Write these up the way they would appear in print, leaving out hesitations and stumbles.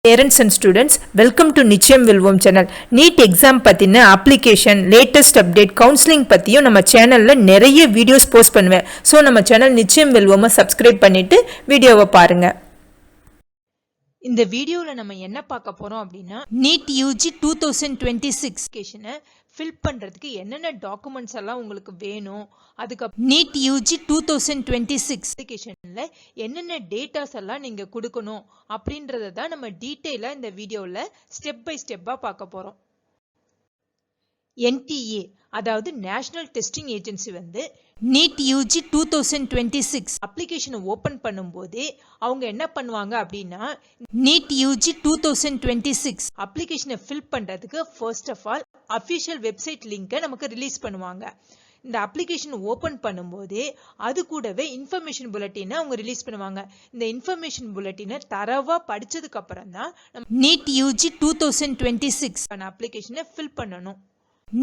Parents and students, welcome to நிச்சயம் வெல்வோம் channel. NEET exam பத்தின அப்ளிகேஷன், லேட்டஸ்ட் அப்டேட், கவுன்சிலிங் பத்தியும் நம்ம சேனல்ல நிறைய வீடியோஸ் போஸ்ட் பண்ணுவேன். ஸோ நம்ம சேனல் நிச்சயம் வெல்வோமை சப்ஸ்கிரைப் பண்ணிட்டு வீடியோவை பாருங்க. இந்த வீடியோவில் நம்ம என்ன பார்க்க போறோம் அப்படின்னா, நீட் யூஜி 2026 ஃபில் பண்ணுறதுக்கு என்னென்ன டாக்குமெண்ட்ஸ் எல்லாம் உங்களுக்கு வேணும், அதுக்கப்புறம் நீட் யூஜி 2026 அப்ளிகேஷனில் என்னென்ன டேட்டாஸ் எல்லாம் நீங்கள் கொடுக்கணும் அப்படின்றத தான் நம்ம டீட்டெயிலாக இந்த வீடியோவில் ஸ்டெப் பை ஸ்டெப்பாக பார்க்க போகிறோம். NTA அதாவது நேஷனல் டெஸ்டிங் ஏஜென்சி வந்து நீட் யூஜி 2026 அப்ளிகேஷனை ஓபன் பண்ணும்போதே அவங்க என்ன பண்ணுவாங்க அப்படின்னா, நீட் யூஜி 2026 அப்ளிகேஷனை ஃபில் பண்றதுக்கு first of all official website லிங்கை நமக்கு ரிலீஸ் பண்ணுவாங்க. இந்த அப்ளிகேஷன் ஓபன் பண்ணும்போதே அது கூடவே இன்ஃபர்மேஷன் புல்லட்டினை அவங்க ரிலீஸ் பண்ணுவாங்க. இந்த இன்ஃபர்மேஷன் புல்லட்டினை தரவா படிச்சதுக்கு அப்புறம் தான் நீட் யூஜி 2026 அப்ளிகேஷனை ஃபில் பண்ணணும்.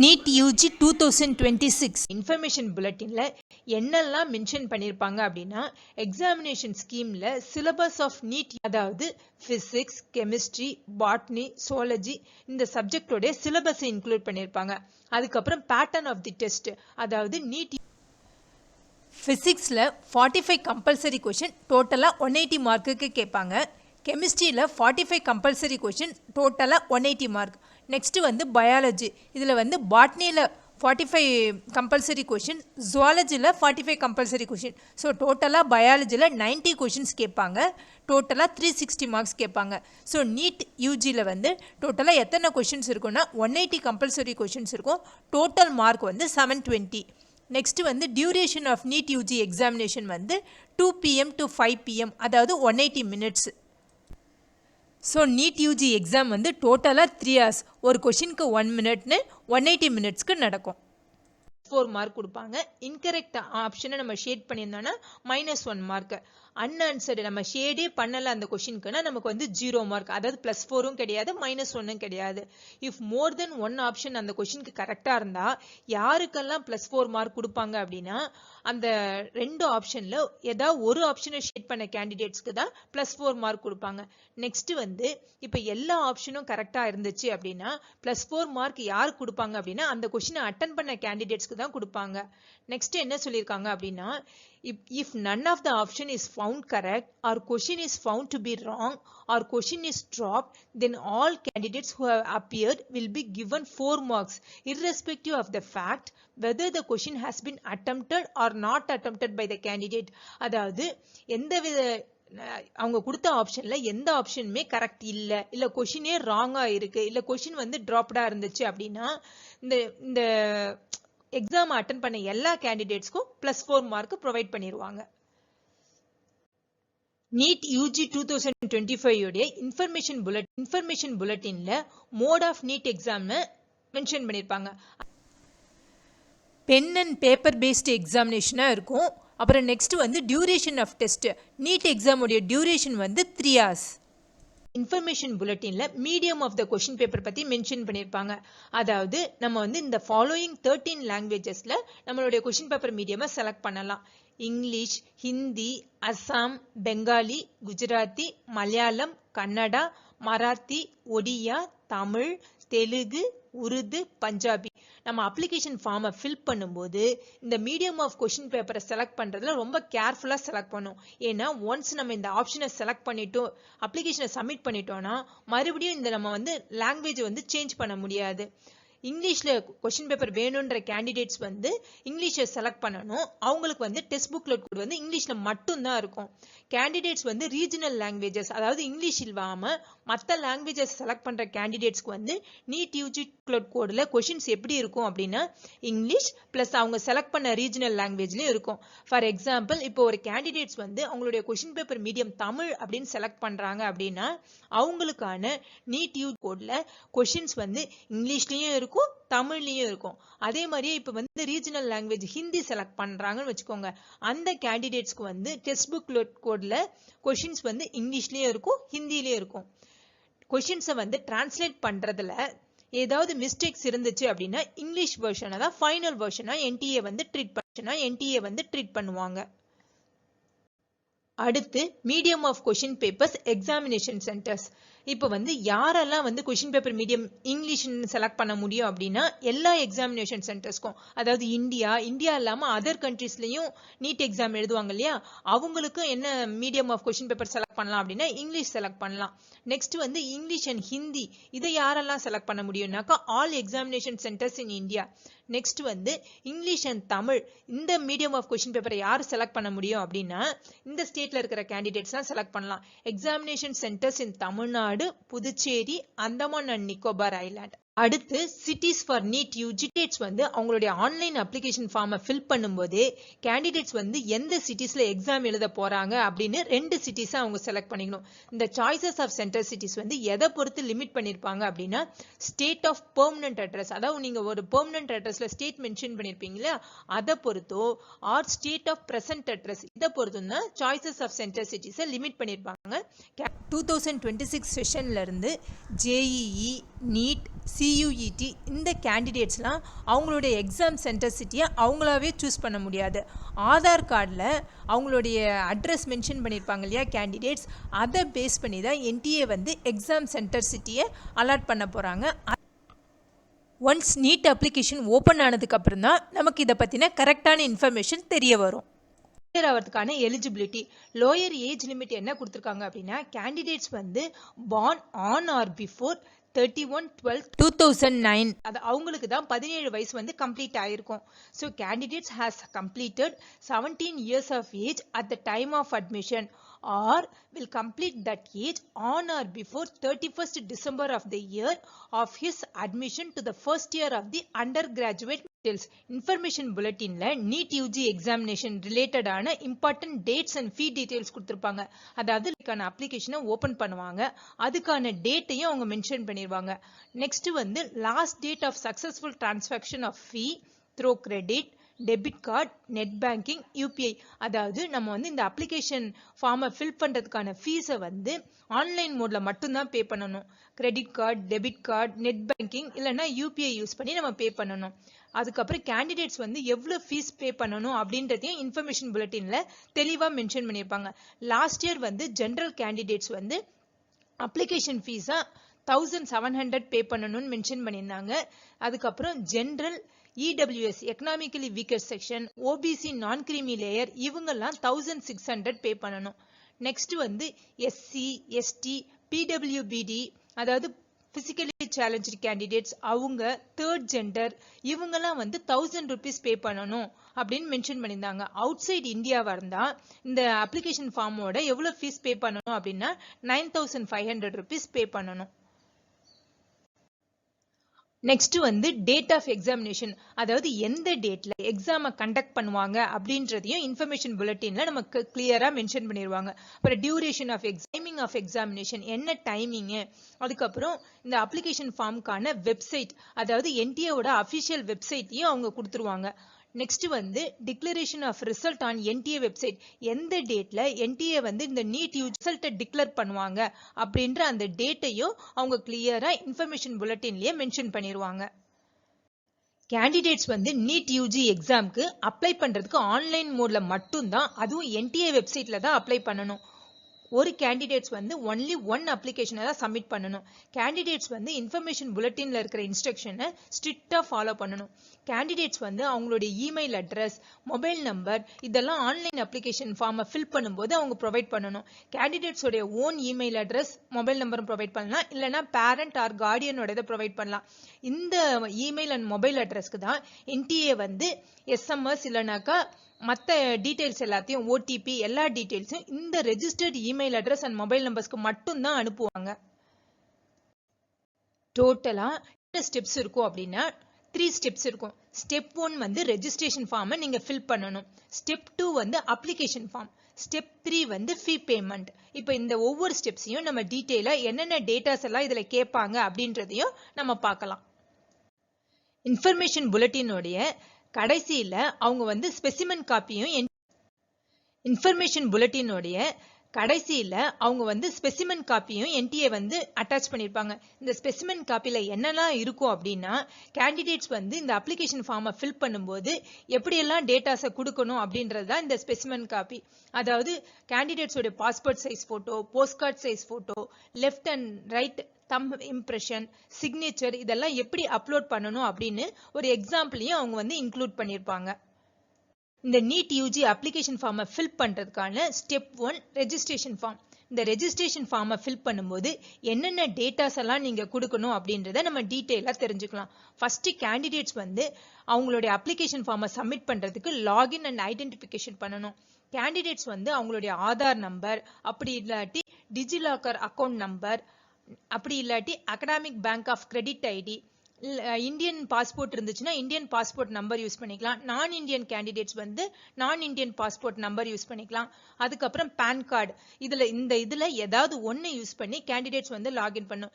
நீட் யூஜி 2026 இன்ஃபர்மேஷன் புல்லட்டின்ல என்னெல்லாம் மென்ஷன் பண்ணியிருப்பாங்க அப்படின்னா, எக்ஸாமினேஷன் ஸ்கீம்ல சிலபஸ் ஆஃப் நீட், அதாவது பிசிக்ஸ், கெமிஸ்ட்ரி, பாட்னி, சுவாலஜி இந்த சப்ஜெக்டோட சிலபஸை இன்க்ளூட் பண்ணியிருப்பாங்க. அதுக்கப்புறம் பேட்டர்ன் ஆஃப் தி டெஸ்ட், அதாவது நீட் பிசிக்ஸ்ல 45 கம்பல்சரி கொஸ்டின் டோட்டலா 180 மார்க்குக்கு கேட்பாங்க. கெமிஸ்ட்ரியில் 45 கம்பல்சரி கொஷின் டோட்டலாக 180 மார்க். நெக்ஸ்ட்டு வந்து பயாலஜி, இதில் வந்து பாட்னியில் 45 கம்பல்சரி கொஷின், ஜுவாலஜியில் 45 கம்பல்சரி கொஷின். ஸோ டோட்டலாக பயாலஜியில் 90 கொஷின்ஸ் கேட்பாங்க, டோட்டலாக 360 மார்க்ஸ் கேட்பாங்க. ஸோ நீட் யூஜியில் வந்து டோட்டலாக எத்தனை கொஷின்ஸ் இருக்குன்னா 180 கம்பல்சரி கொஷின்ஸ் இருக்கும். டோட்டல் மார்க் வந்து 720. நெக்ஸ்ட்டு வந்து duration of NEET UG examination வந்து 2 PM to 5 PM, அதாவது 180 minutes. So NEET UG exam வந்து டோட்டலாக 3 hours, ஒரு கொஷினுக்கு 1 minute 180 மினிட்ஸ்க்கு நடக்கும். 4 மார்க் கொடுப்பாங்க. இன்கரெக்ட் ஆப்ஷனை நம்ம ஷேட் பண்ணியிருந்தோம்னா -1 மார்க். அன்ஆன்சர்டு நம்ம ஷேடே பண்ணல அந்த கொஷினுக்குன்னா நமக்கு வந்து 0 மார்க், அதாவது +4ம் கிடையாது -1ம் கிடையாது. இஃப் மோர் தென் 1 ஆப்ஷன் அந்த கொஷினுக்கு கரெக்டாக இருந்தால் யாருக்கெல்லாம் +4 மார்க் கொடுப்பாங்க அப்படின்னா, அந்த 2 ஆப்ஷன்ல ஏதாவது ஒரு ஆப்ஷனை ஷேட் பண்ண கேண்டிடேட்ஸ்க்கு தான் +4 மார்க் கொடுப்பாங்க. நெக்ஸ்ட் வந்து இப்போ எல்லா ஆப்ஷனும் கரெக்டாக இருந்துச்சு அப்படின்னா +4 மார்க் யாருக்கு கொடுப்பாங்க அப்படின்னா, அந்த கொஷினை அட்டன் பண்ண கேண்டிடேட்ஸ்க்கு தான் கொடுப்பாங்க. நெக்ஸ்ட் என்ன சொல்லியிருக்காங்க அப்படின்னா, if none of the option is found correct or question is found to be wrong or question is dropped, then all candidates who have appeared will be given 4 marks irrespective of the fact whether the question has been attempted or not attempted by the candidate. அதாவது எந்தவித அவங்க கொடுத்த ஆப்ஷன்ல எந்த ஆப்ஷனுமே correct இல்ல கொஷினே ராங்கா இருக்கு, இல்ல கொஷின் வந்து டிராப்டா இருந்துச்சு அப்படின்னா இந்த எக்ஸாம் அட்டன் பண்ண எல்லா கேண்டிடேட்ஸ்க்கும் +4 மார்க் ப்ரொவைட் பண்ணிடுவாங்க. நீட் யூஜி 2025 உடைய இன்ஃபர்மேஷன் புல்லட்டின்ல mode of NEET exam mention பண்ணியிருப்பாங்க. பென் அண்ட் பேப்பர் பேஸ்டு எக்ஸாமினேஷனாக இருக்கும். அப்புறம் நெக்ஸ்ட் வந்து duration of test, NEET exam உடைய டியூரேஷன் வந்து 3 hours. இன்ஃபர்மேஷன் புல்லட்டின்ல medium of the question paper பத்தி மென்ஷன் பண்ணியிருப்பாங்க. அதாவது நம்ம வந்து இந்த ஃபாலோயிங் 13 லாங்குவேஜஸ்ல நம்மளுடைய கொஸ்டின் பேப்பர் மீடியமை செலக்ட் பண்ணலாம். இங்கிலீஷ், ஹிந்தி, அசாம், பெங்காலி, குஜராத்தி, மலையாளம், கன்னடா, மராத்தி, ஒடியா, தமிழ், தெலுங்கு, உருது, பஞ்சாபி. நம்ம அப்ளிகேஷன் ஃபார்மை ஃபில் பண்ணும்போது இந்த மீடியம் ஆஃப் கொஸ்டின் பேப்பரை செலக்ட் பண்றதுல ரொம்ப கேர்ஃபுல்லா செலக்ட் பண்ணும். ஏன்னா ஒன்ஸ் நம்ம இந்த ஆப்ஷனை செலக்ட் பண்ணிட்டோம், அப்ளிகேஷனை சப்மிட் பண்ணிட்டோம்னா மறுபடியும் இந்த நம்ம வந்து லாங்குவேஜ் வந்து சேஞ்ச் பண்ண முடியாது. இங்கிலீஷ்ல கொஸ்டின் பேப்பர் வேணும்ன்ற கேண்டிடேட்ஸ் வந்து இங்கிலீஷை செலக்ட் பண்ணணும். அவங்களுக்கு வந்து டெக்ஸ்ட் புக்ல கோட் வந்து இங்கிலீஷ்ல மட்டும் தான் இருக்கும். கேண்டிடேட்ஸ் வந்து ரீஜனல் லாங்குவேஜஸ், அதாவது இங்கிலீஷ் இல்லாம மற்ற லாங்குவேஜஸ் செலக்ட் பண்ற கேண்டிடேட்ஸ்க்கு வந்து நீட் யூஜி கோட்ல கொஸ்டின்ஸ் எப்படி இருக்கும் அப்படின்னா, இங்கிலீஷ் பிளஸ் அவங்க செலக்ட் பண்ண ரீஜனல் லாங்குவேஜ்லயும் இருக்கும். ஃபார் எக்ஸாம்பிள், இப்போ ஒரு கேண்டிடேட்ஸ் வந்து அவங்களுடைய கொஸ்டின் பேப்பர் மீடியம் தமிழ் அப்படின்னு செலக்ட் பண்றாங்க அப்படின்னா அவங்களுக்கான நீட் யூஜி கோட்ல கொஸ்டின்ஸ் வந்து இங்கிலீஷ்லயும் இருக்கும், தமிழ்லயும் இருக்கும். அதே மாதிரியே இப்ப வந்து ரீஜனல் லாங்குவேஜ் ஹிந்தி செலக்ட் பண்றாங்கன்னு வச்சுக்கோங்க, அந்த கேண்டிடேட்ஸ்க்கு வந்து டெக்ஸ்ட் புக் கோட்ல கொஸ்டின்ஸ் வந்து இங்கிலீஷ்லயும் இருக்கும், ஹிந்திலயும் இருக்கும். கொஸ்டின்ஸை வந்து டிரான்ஸ்லேட் பண்றதுல ஏதாவது மிஸ்டேக்ஸ் இருந்துச்சு அப்படின்னா இங்கிலீஷ் வெர்ஷனை தான் ஃபைனல் வெர்ஷனா என்டிஏ வந்து ட்ரீட் பண்ணுவாங்க. அடுத்து medium of question papers examination centres. இப்போ வந்து யாரெல்லாம் வந்து கொஷின் பேப்பர் மீடியம் இங்கிலீஷ்னு செலக்ட் பண்ண முடியும் அப்படின்னா எல்லா எக்ஸாமினேஷன் சென்டர்ஸ்க்கும், அதாவது இந்தியா இல்லாமல் அதர் கண்ட்ரீஸ்லையும் நீட் எக்ஸாம் எழுதுவாங்க இல்லையா, அவங்களுக்கும் என்ன medium of question paper select பண்ணலாம் அப்படின்னா இங்கிலீஷ் செலக்ட் பண்ணலாம். நெக்ஸ்ட் வந்து இங்கிலீஷ் அண்ட் ஹிந்தி, இதை யாரெல்லாம் செலக்ட் பண்ண முடியும்னாக்கா all examination centres in India. Next வந்து இங்கிலீஷ் அண்ட் தமிழ், இந்த மீடியம் ஆஃப் கொஷின் பேப்பரை யார் செலக்ட் பண்ண முடியும் அப்படின்னா இந்த ஸ்டேட்ல இருக்கிற கேண்டிடேட்ஸ் தான் செலக்ட் பண்ணலாம். Examination centres in Tamil Nadu, Puducherry, Andaman and Nicobar island. அடுத்து cities for NEET UG. Candidates வந்து அவங்களுடைய ஆன்லைன் அப்ளிகேஷன் ஃபார்மை ஃபில் பண்ணும்போதே கேண்டிடேட்ஸ் வந்து எந்த சிட்டிஸ்ல எக்ஸாம் எழுத போறாங்க அப்படின்னு 2 சிட்டிஸை அவங்க செலக்ட் பண்ணிக்கணும். இந்த சாய்ஸஸ் ஆஃப் சென்டர் சிட்டிஸ் வந்து எதை பொறுத்து லிமிட் பண்ணிருப்பாங்க அப்படின்னா ஸ்டேட் ஆஃப் பெர்மனன்ட் அட்ரஸ், அதாவது நீங்க ஒரு பெர்மனன்ட் அட்ரஸ்ல ஸ்டேட் மென்ஷன் பண்ணிருப்பீங்களா, அதை பொறுத்தோ or state of present address, இதை பொறுத்தும் தான் சாய்ஸஸ் ஆஃப் சென்டர் சிட்டிஸை லிமிட் பண்ணிருப்பாங்க. 2026 செஷன்ல இருந்து ஜேஇஇ, நீட், CUET இந்த கேண்டிடேட்ஸ்லாம் அவங்களுடைய எக்ஸாம் சென்டர் சிட்டியை அவங்களாவே சூஸ் பண்ண முடியாது. ஆதார் கார்டில் அவங்களுடைய அட்ரஸ் மென்ஷன் பண்ணியிருப்பாங்க இல்லையா கேண்டிடேட்ஸ், அதை பேஸ் பண்ணி தான் NTA வந்து எக்ஸாம் சென்டர் சிட்டியை அலாட் பண்ண போகிறாங்க. ஒன்ஸ் நீட் அப்ளிகேஷன் ஓப்பன் ஆனதுக்கப்புறம் தான் நமக்கு இதை பற்றின கரெக்டான இன்ஃபர்மேஷன் தெரிய வரும். ஆகிறதுக்கான எலிஜிபிலிட்டி, லோயர் ஏஜ் லிமிட் என்ன கொடுத்துருக்காங்க அப்படின்னா கேண்டிடேட்ஸ் வந்து பார்ன் ஆன் ஆர் பிஃபோர் 31/12/2009, அது அவங்களுக்கு தான் 17 வயசு வந்து கம்ப்ளீட் ஆயிருக்கும். So candidates has completed 17 years of age at the time of admission or will complete that age on or before 31st December of the year of his admission to the first year of the undergraduate. Information புல்லட்டின்ல NEET UG examination ரிலேட்டடான important dates and fee details கொடுத்துருப்பாங்க. அதாவது இதுக்கான அப்ளிகேஷனை open பண்ணுவாங்க, அதுக்கான டேட்டையும் அவங்க mention பண்ணிடுவாங்க. நெக்ஸ்ட் வந்து last date of successful transaction of fee through credit, debit card, net banking, UPI. அதாவது நம்ம வந்து இந்த அப்ளிகேஷன் ஃபார்மை ஃபில் பண்ணுறதுக்கான ஃபீஸை வந்து ஆன்லைன் மோடில் மட்டும்தான் பே பண்ணணும். Credit card, debit card, net banking இல்லைன்னா UPI யூஸ் பண்ணி நம்ம பே பண்ணணும். அதுக்கப்புறம் கேண்டிடேட்ஸ் வந்து எவ்வளோ ஃபீஸ் பே பண்ணணும் அப்படின்றதையும் இன்ஃபர்மேஷன் புல்லட்டின்ல தெளிவாக மென்ஷன் பண்ணியிருப்பாங்க. லாஸ்ட் இயர் வந்து ஜென்ரல் கேண்டிடேட்ஸ் வந்து அப்ளிகேஷன் ஃபீஸா 1700 பே பண்ணணும்னு மென்ஷன் பண்ணியிருந்தாங்க. அதுக்கப்புறம் general, EWS economically weaker section, OBC நான் கிரீமி லேயர் இவங்கெல்லாம் 1600 பே பண்ணணும். நெக்ஸ்ட் வந்து SC, ST, PWBD அதாவது பிசிக்கலி சேலஞ்சு கேண்டிடேட்ஸ், அவங்க தேர்ட் ஜெண்டர் இவங்கெல்லாம் வந்து 1000 rupees பே பண்ணணும் அப்படின்னு மென்ஷன் பண்ணியிருந்தாங்க. அவுட் சைட் இந்தியாவா இருந்தா இந்த அப்ளிகேஷன் ஃபார்மோட எவ்வளவு ஃபீஸ் பே பண்ணணும் அப்படின்னா 9500 rupees பே பண்ணணும். நெக்ஸ்ட் வந்து டேட் ஆஃப் எக்ஸாமினேஷன், அதாவது எந்த டேட்ல எக்ஸாமை கண்டக்ட் பண்ணுவாங்க அப்படின்றதையும் இன்ஃபர்மேஷன் புல்லட்டின்ல நமக்கு கிளியரா மென்ஷன் பண்ணிடுவாங்க. அப்புறம் duration of timing of examination, என்ன டைமிங்கு, அதுக்கப்புறம் இந்த அப்ளிகேஷன் ஃபார்முக்கான வெப்சைட், அதாவது NTA-வோட அஃபிஷியல் வெப்சைட்டையும் அவங்க கொடுத்துருவாங்க. நெக்ஸ்ட் வந்து declaration of result on NTA website, எந்த டேட்ல NTA வந்து இந்த நீட் ரிசல்ட்டை டிக்ளேர் பண்ணுவாங்க அப்படின்ற அந்த டேட்டையும் அவங்க கிளியரா இன்ஃபர்மேஷன் புல்லட்டின்லயே மென்ஷன் பண்ணிடுவாங்க. கேண்டிடேட்ஸ் வந்து நீட் யூஜி எக்ஸாம்க்கு அப்ளை பண்றதுக்கு ஆன்லைன் மோட்ல மட்டும்தான், அதுவும் NTA வெப்சைட்ல தான் அப்ளை பண்ணணும். ஒரு கேண்டிடேட்ஸ் வந்து ஒன்லி ஒன் அப்ளிகேஷனை தான் சப்மிட் பண்ணணும். கேண்டிடேட்ஸ் வந்து இன்ஃபர்மேஷன் புல்லட்டின்ல இருக்கிற இன்ஸ்ட்ரக்ஷனை ஸ்ட்ரிக்டா ஃபாலோ பண்ணணும். கேண்டிடேட்ஸ் வந்து அவங்களுடைய இமெயில் அட்ரஸ், மொபைல் நம்பர் இதெல்லாம் ஆன்லைன் அப்ளிகேஷன் ஃபார்மை ஃபில் பண்ணும்போது அவங்க ப்ரொவைட் பண்ணணும். கேண்டிடேட்ஸோடைய ஓன் இமெயில் அட்ரஸ், மொபைல் நம்பரும் ப்ரொவைட் பண்ணலாம், இல்லைன்னா பேரண்ட் ஆர் கார்டியனோட இதை ப்ரொவைட் பண்ணலாம். இந்த இமெயில் அண்ட் மொபைல் அட்ரஸ்க்கு தான் NTA வந்து SMS இல்லைனாக்கா மற்ற டீடைல்ஸ் எல்லாத்தையும், OTP எல்லா டீடைல்ஸும் இந்த registered email address and mobile நம்பர்ஸ்க்கு மட்டும்தான் அனுப்புவாங்க. டோட்டலா என்ன ஸ்டெப்ஸ் இருக்கும் அப்படின்னா 3 ஸ்டெப்ஸ் இருக்கும். ஸ்டெப் 1 வந்து ரெஜிஸ்ட்ரேஷன் ஃபார்மை நீங்க ஃபில் பண்ணணும். ஸ்டெப் 2 வந்து அப்ளிகேஷன் ஃபார்ம். ஸ்டெப் 3 வந்து ஃபீ பேமெண்ட். இப்போ இந்த ஒவ்வொரு ஸ்டெப்ஸையும் நம்ம டீடைலா என்னென்ன டேட்டாஸ் எல்லாம் இதுல கேட்பாங்க அப்படின்றதையும் நம்ம பார்க்கலாம். இன்ஃபர்மேஷன் புல்லட்டினுடைய கடைசியில அவங்க வந்து ஸ்பெசிமென் காப்பியும் இன்ஃபர்மேஷன் புல்லட்டினுடைய கடைசியில் அவங்க வந்து ஸ்பெசிமென் காப்பியும் என்டிஏ வந்து அட்டாச் பண்ணியிருப்பாங்க. இந்த ஸ்பெசிமென் காப்பியில் என்னெல்லாம் இருக்கும் அப்படின்னா, கேண்டிடேட்ஸ் வந்து இந்த அப்ளிகேஷன் ஃபார்மை ஃபில் பண்ணும்போது எப்படியெல்லாம் டேட்டாஸை கொடுக்கணும் அப்படின்றது தான் இந்த ஸ்பெசிமென் காப்பி. அதாவது கேண்டிடேட்ஸோட passport size photo, post card size photo, left and right thumb impression, signature, இதெல்லாம் எப்படி அப்லோட் பண்ணணும் அப்படின்னு ஒரு எக்ஸாம்பிளையும் அவங்க வந்து இன்க்ளூட் பண்ணியிருப்பாங்க. இந்த நீட் யூஜி அப்ளிகேஷன் ஃபார்மை ஃபில் பண்ணுறதுக்கான ஸ்டெப் 1 ரெஜிஸ்ட்ரேஷன் ஃபார்ம். இந்த ரெஜிஸ்ட்ரேஷன் ஃபார்மை ஃபில் பண்ணும்போது என்னென்ன டேட்டாஸ் எல்லாம் நீங்கள் கொடுக்கணும் அப்படின்றத நம்ம டீட்டெயிலாக தெரிஞ்சுக்கலாம். ஃபஸ்ட்டு கேண்டிடேட்ஸ் வந்து அவங்களுடைய அப்ளிகேஷன் ஃபார்மை சப்மிட் பண்ணுறதுக்கு லாகின் அண்ட் ஐடென்டிஃபிகேஷன் பண்ணணும். கேண்டிடேட்ஸ் வந்து அவங்களுடைய ஆதார் நம்பர், அப்படி இல்லாட்டி டிஜிலாக்கர் அக்கௌண்ட் நம்பர், அப்படி இல்லாட்டி academic bank of credit ID, Indian passport இருந்துச்சுன்னா இந்தியன் பாஸ்போர்ட் நம்பர் யூஸ் பண்ணிக்கலாம். நான் இந்தியன் கேண்டிடேட்ஸ் வந்து நான் இந்தியன் பாஸ்போர்ட் நம்பர் யூஸ் பண்ணிக்கலாம். அதுக்கப்புறம் பேன் கார்டு, இதில் ஏதாவது ஒன்று யூஸ் பண்ணி கேண்டிடேட்ஸ் வந்து லாகின் பண்ணும்.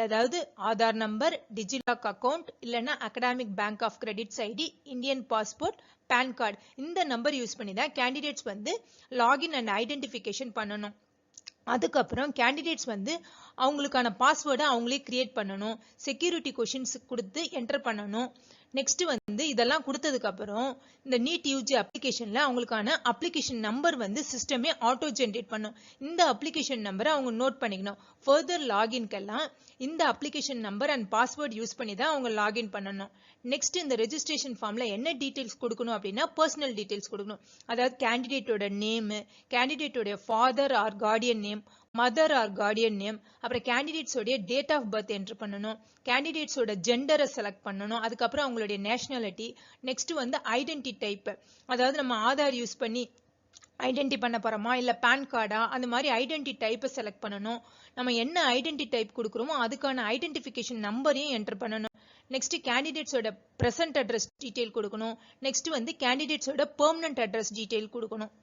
ஏதாவது ஆதார் நம்பர், டிஜிலாக் அக்கௌண்ட், இல்லைன்னா academic bank of credits ID, Indian passport, PAN card, இந்த நம்பர் யூஸ் பண்ணி தான் கேண்டிடேட்ஸ் வந்து லாகின் அண்ட் ஐடென்டிஃபிகேஷன் பண்ணணும். அதுக்கப்புறம் கேண்டிடேட்ஸ் வந்து அவங்களுக்கான பாஸ்வேர்டை அவங்களே கிரியேட் பண்ணணும். செக்யூரிட்டி கொஷின்ஸ் கொடுத்து என்டர் பண்ணணும். நெக்ஸ்ட் வந்து இதெல்லாம் கொடுத்ததுக்கு அப்புறம் இந்த நீட் யூஜி அப்ளிகேஷன்ல அவங்களுக்கான அப்ளிகேஷன் நம்பர் வந்து சிஸ்டமே ஆட்டோ ஜென்ரேட் பண்ணும். இந்த அப்ளிகேஷன் நம்பரை அவங்க நோட் பண்ணிக்கணும். ஃபர்தர் லாகின்கெல்லாம் இந்த application number and password use பண்ணி தான் அவங்க லாகின் பண்ணணும். நெக்ஸ்ட் இந்த ரெஜிஸ்ட்ரேஷன் ஃபார்ம்ல என்ன டீடைல்ஸ் கொடுக்கணும் அப்படின்னா பர்சனல் டீடைல்ஸ் கொடுக்கணும். அதாவது கேண்டிடேட்டோட நேம், கேண்டிடேட்டோட father or guardian name, mother or guardian name, அப்புறம் கேண்டிடேட்ஸோடைய டேட் ஆஃப் பர்த் என்ட்ரு பண்ணணும். கேண்டிடேட்ஸோட ஜெண்டரை செலக்ட் பண்ணணும். அதுக்கப்புறம் அவங்களுடைய நேஷனாலிட்டி. நெக்ஸ்ட் வந்து ஐடென்டி டைப், அதாவது நம்ம ஆதார் யூஸ் பண்ணி ஐடென்டி பண்ண போறோமா இல்லை பேன் கார்டா, அந்த மாதிரி ஐடென்டி டைப்பை செலக்ட் பண்ணணும். நம்ம என்ன ஐடென்டி டைப் கொடுக்குறோமோ அதுக்கான ஐடென்டிஃபிகேஷன் நம்பரையும் என்டர் பண்ணணும். நெக்ஸ்ட் கேண்டிடேட்ஸோட ப்ரெசன்ட் அட்ரஸ் டீடைல் கொடுக்கணும். நெக்ஸ்ட் வந்து கேண்டிடேட்ஸோட பெர்மனன்ட் அட்ரஸ் டீடைல் கொடுக்கணும்.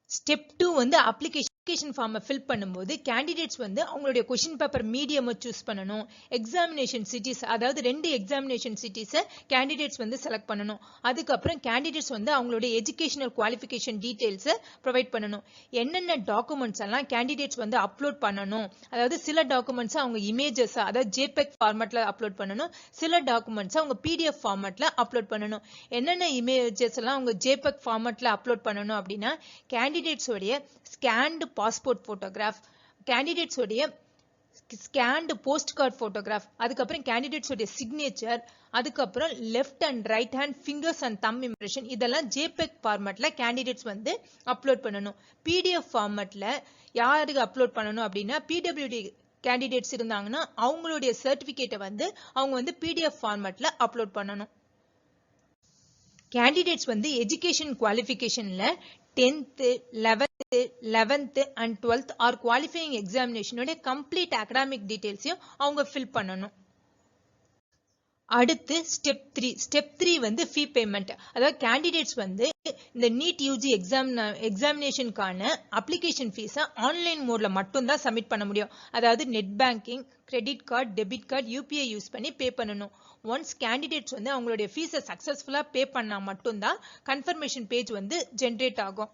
ஸ்டெப் 2 வந்து அப்ளிகேஷன் ஃபார்மை ஃபில் பண்ணும்போது கேண்டிடேட்ஸ் வந்து அவங்களுடைய கொஷின் பேப்பர் மீடியமை சூஸ் பண்ணணும். எக்ஸாமினேஷன் சிட்டிஸ், அதாவது 2 எக்ஸாமினேஷன் சிட்டிஸை கேண்டிடேட்ஸ் வந்து செலக்ட் பண்ணணும். அதுக்கப்புறம் கேண்டிடேட்ஸ் வந்து அவங்களுடைய எஜுகேஷனல் குவாலிஃபிகேஷன் டீடைல்ஸை ப்ரொவைட் பண்ணணும். என்னென்ன டாக்குமெண்ட்ஸ் எல்லாம் கேண்டிடேட்ஸ் வந்து அப்லோட் பண்ணணும், அதாவது சில டாக்குமெண்ட்ஸ் அவங்க இமேஜஸ், அதாவது ஜேபெக் ஃபார்மேட்ல அப்லோட் பண்ணணும். சில டாக்குமெண்ட்ஸ் அவங்க பிடிஎஃப் ஃபார்மேட்ல அப்லோட் பண்ணணும். என்னென்ன இமேஜஸ் எல்லாம் அவங்க ஜேபெக் ஃபார்மேட்ல அப்லோட் பண்ணணும் அப்படின்னா கேண்டிடேட்ஸோடைய ஸ்கேன்டு பாஸ்போர்ட் போட்டோகிராஃப், கேண்டிடேட்ஸோடைய ஸ்கேன்டு போஸ்ட் கார்டு போட்டோகிராஃப், அதுக்கப்புறம் கேண்டிடேட்ஸோடைய சிக்னேச்சர், அதுக்கப்புறம் left and right hand fingers and thumb impression, இதெல்லாம் ஜேபெக் ஃபார்மேட்ல கேண்டிடேட்ஸ் வந்து அப்லோட் பண்ணணும். பிடிஎஃப் ஃபார்மேட்ல யாருக்கு அப்லோட் பண்ணணும் அப்படின்னா பிடபிள்யூடி கேண்டிடேட்ஸ் இருந்தாங்கன்னா அவங்களுடைய சர்டிபிகேட்டை வந்து அவங்க வந்து பிடிஎஃப் ஃபார்மேட்ல அப்லோட் பண்ணணும். கேண்டிடேட்ஸ் வந்து எஜுகேஷன் குவாலிஃபிகேஷன்ல 10th, 11th and 12th or qualifying எக்ஸாமினேஷனோட கம்ப்ளீட் அகடாமிக் டீடைல்ஸையும் அவங்க ஃபில் பண்ணணும். அடுத்து ஸ்டெப் 3 வந்து ஃபீ பேமெண்ட். அதாவது கேண்டிடேட்ஸ் வந்து இந்த நீட் யூஜி எக்ஸாமினேஷனுக்கான அப்ளிகேஷன் ஃபீஸை ஆன்லைன் மோட்ல மட்டும்தான் சப்மிட் பண்ண முடியும். அதாவது net banking, credit card, debit card, UPI use பண்ணி பே பண்ணணும். ஒன்ஸ் கேண்டிடேட்ஸ் வந்து அவங்களுடைய ஃபீஸை சக்சஸ்ஃபுல்லா பே பண்ணா மட்டும்தான் கன்ஃபர்மேஷன் பேஜ் வந்து ஜென்ரேட் ஆகும்.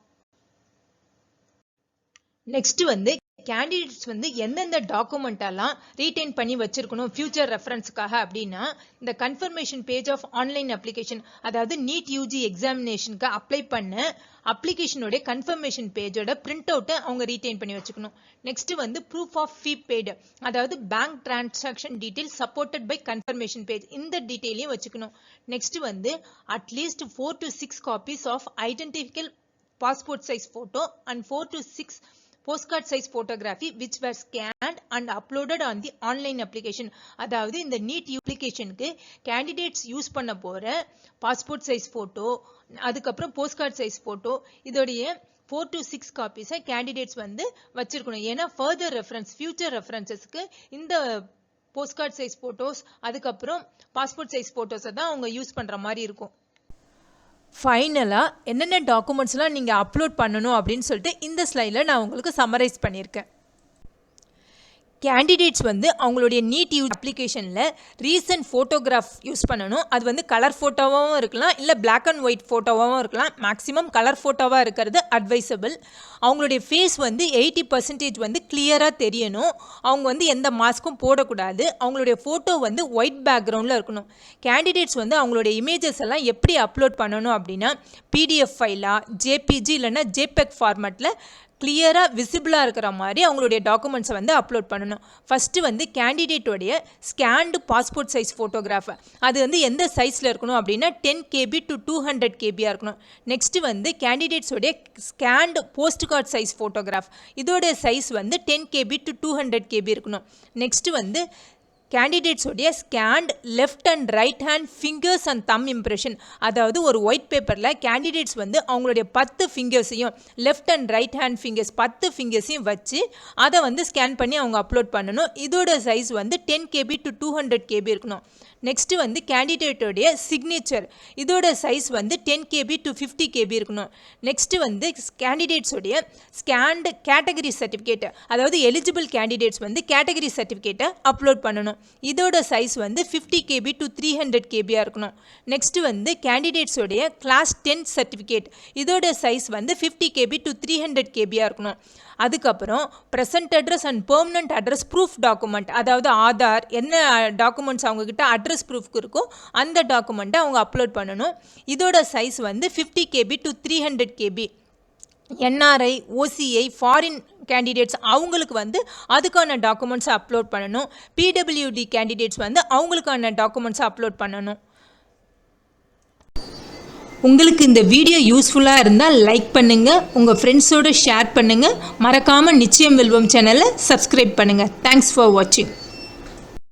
நெக்ஸ்ட் வந்து கேண்டிடேட்ஸ் வந்து எந்தெந்த டாக்குமெண்ட் எல்லாம் ரீடைன் பண்ணி வச்சிருக்கணும் ஃபியூச்சர் ரெஃபரன்ஸ்க்காக அப்படின்னா இந்த confirmation page of online application, அதாவது நீட் யூஜி எக்ஸாமினேஷனுக்கு அப்ளை பண்ண அப்ளிகேஷனோட கன்ஃபர்மேஷன் பேஜோட பிரிண்ட் அவுட்டை அவங்க ரீடைன் பண்ணி வச்சுக்கணும். நெக்ஸ்ட் வந்து ப்ரூஃப் ஆஃப் ஃபீ பெய்டு, அதாவது bank transaction detail supported by confirmation page, இந்த டீடைலையும் வச்சுக்கணும். நெக்ஸ்ட் வந்து at least 4 to 6 copies of identical passport size photo and 4 to 6 postcard size photography which were scanned and uploaded on the online application. அதாவது இந்த NEET அப்ளிகேஷனுக்கு candidates use பண்ண போற passport size photo, அதுக்கப்புறம் postcard size photo, இதோடைய 4 to 6 காப்பீஸை candidates வந்து வச்சிருக்கணும். ஏன்னா further reference, future ரெஃபரன்சஸ்க்கு இந்த போஸ்ட்கார்ட் சைஸ் போட்டோஸ், அதுக்கப்புறம் பாஸ்போர்ட் சைஸ் போட்டோஸை தான் அவங்க யூஸ் பண்ற மாதிரி இருக்கும். ஃபைனலாக என்னென்ன டாக்குமெண்ட்ஸ்லாம் நீங்கள் அப்லோட் பண்ணணும் அப்படின்னு சொல்லிட்டு இந்த ஸ்லைடில் நான் உங்களுக்கு சம்மரைஸ் பண்ணியிருக்கேன். கேண்டிடேட்ஸ் வந்து அவங்களுடைய நீட் யூஸ் அப்ளிகேஷனில் ரீசன்ட் ஃபோட்டோகிராஃப் யூஸ் பண்ணணும். அது வந்து கலர் ஃபோட்டோவாகவும் இருக்கலாம், இல்லை பிளாக் அண்ட் ஒயிட் ஃபோட்டோவாகவும் இருக்கலாம். மேக்ஸிமம் கலர் ஃபோட்டோவாக இருக்கிறது அட்வைசபிள். அவங்களுடைய ஃபேஸ் வந்து 80% வந்து கிளியராக தெரியணும். அவங்க வந்து எந்த மாஸ்க்கும் போடக்கூடாது. அவங்களுடைய ஃபோட்டோ வந்து ஒயிட் பேக்ரவுண்டில் இருக்கணும். கேண்டிடேட்ஸ் வந்து அவங்களுடைய இமேஜஸ் எல்லாம் எப்படி அப்லோட் பண்ணணும் அப்படின்னா பிடிஎஃப் ஃபைலாக, ஜேபிஜி இல்லைன்னா ஜேபெக் ஃபார்மேட்டில் கிளியராக விசிபிளாக இருக்கிற மாதிரி அவங்களுடைய டாக்குமெண்ட்ஸை வந்து அப்லோட் பண்ணணும். ஃபஸ்ட்டு வந்து கேண்டிடேட்டோடைய ஸ்கேன்டு பாஸ்போர்ட் சைஸ் ஃபோட்டோகிராஃபை அது வந்து எந்த சைஸில் இருக்கணும் அப்படின்னா 10 KB to 200 KB இருக்கணும். நெக்ஸ்ட்டு வந்து கேண்டிடேட்ஸோடைய scanned post card size photograph இதோடைய சைஸ் வந்து 10 KB to 200 KB இருக்கணும். நெக்ஸ்ட்டு வந்து கேண்டிடேட்ஸோடைய scanned left and right hand fingers and thumb impression, அதாவது ஒரு ஒயிட் பேப்பரில் கேண்டிடேட்ஸ் வந்து அவங்களுடைய 10 ஃபிங்கர்ஸையும் left and right hand fingers 10 ஃபிங்கர்ஸையும் வச்சு அதை வந்து ஸ்கேன் பண்ணி அவங்க அப்லோட் பண்ணணும். இதோட சைஸ் வந்து 10 KB to 200 KB இருக்கணும். நெக்ஸ்ட்டு வந்து கேண்டிடேட்டோடைய சிக்னேச்சர் இதோட சைஸ் வந்து 10 KB to 50 KB இருக்கணும். நெக்ஸ்ட்டு வந்து கேண்டிடேட்ஸோடைய ஸ்கேன்டு கேட்டகரி சர்டிஃபிகேட், அதாவது எலிஜிபிள் கேண்டிடேட்ஸ் வந்து கேட்டகரி சர்டிஃபிகேட்டை அப்லோட் பண்ணணும். இதோட சைஸ் வந்து 50 KB to 300 KB இருக்கணும். நெக்ஸ்ட்டு வந்து கேண்டிடேட்ஸோடைய கிளாஸ் 10 சர்டிஃபிகேட் இதோட சைஸ் வந்து 50 KB to 300 KB இருக்கணும். அதுக்கப்புறம் present address and permanent address proof document, அதாவது ஆதார் என்ன டாக்குமெண்ட்ஸ் அவங்கக்கிட்ட அட்ரஸ் ப்ரூஃப்க்கு இருக்கோ அந்த டாக்குமெண்ட்டை அவங்க அப்லோட் பண்ணணும். இதோட சைஸ் வந்து 50 KB to 300 KB. NRI, OCI, foreign candidates அவங்களுக்கு வந்து அதுக்கான டாக்குமெண்ட்ஸை அப்லோட் பண்ணணும். பிடபிள்யூடி கேண்டிடேட்ஸ் வந்து அவங்களுக்கான டாக்குமெண்ட்ஸை அப்லோட் பண்ணணும். உங்களுக்கு இந்த வீடியோ யூஸ்ஃபுல்லாக இருந்தால் லைக் பண்ணுங்கள், உங்கள் ஃப்ரெண்ட்ஸோடு ஷேர் பண்ணுங்கள், மறக்காமல் நிச்சயம் வெல்வோம் சேனலை சப்ஸ்கிரைப் பண்ணுங்கள். தேங்க்ஸ் ஃபார் வாட்சிங்.